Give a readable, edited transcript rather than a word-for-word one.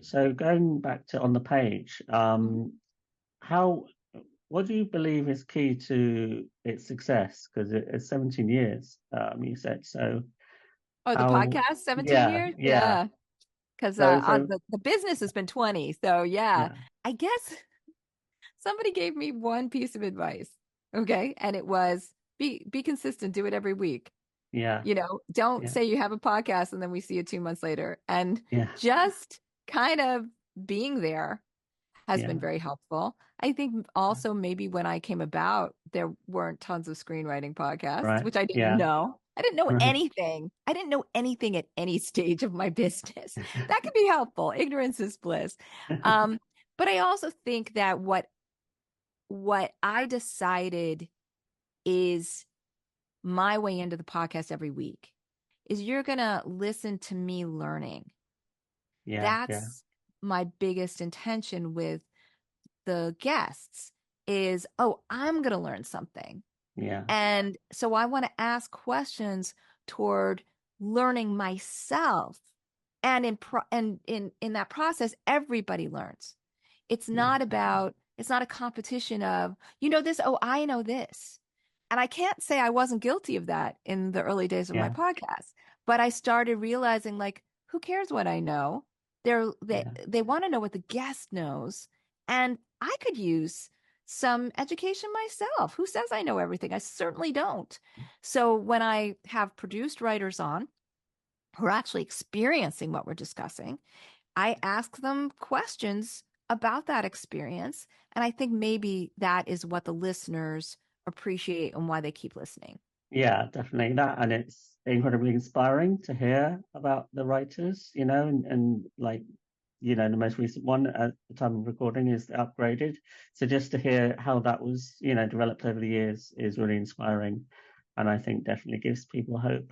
So going back to on the page, how what do you believe is key to its success? Because it's 17 years, you said. So Oh, the how? podcast, 17 Yeah, years? yeah. Yeah. Because So the business has been 20. So yeah, yeah, I guess somebody gave me one piece of advice. Okay. And it was be consistent, do it every week. yeah, Don't yeah, say you have a podcast and then we see it 2 months later. And yeah, just kind of being there has been yeah. very helpful. I think also maybe when I came about, there weren't tons of screenwriting podcasts, Right. which I didn't Yeah. know. I didn't know Right. anything. I didn't know anything at any stage of my business. That could be helpful. Ignorance is bliss. Um, but I also think that what I decided is my way into the podcast every week is you're gonna listen to me learning. Yeah, yeah, That's my biggest intention with the guests is, oh, I'm going to learn something. yeah, And so I want to ask questions toward learning myself. And in that process, everybody learns. yeah, It's not a competition of, you know this, oh, I know this. And I can't say I wasn't guilty of that in the early days of my yeah, podcast, but I started realizing like, who cares what I know? yeah, They want to know what the guest knows. And I could use some education myself. Who says I know everything? I certainly don't. So when I have produced writers on who are actually experiencing what we're discussing, I ask them questions about that experience. And I think maybe that is what the listeners appreciate and why they keep listening. yeah, definitely that. And it's incredibly inspiring to hear about the writers, and like, the most recent one at the time of recording is Upgraded. So just to hear how that was, developed over the years is really inspiring. And I think definitely gives people hope.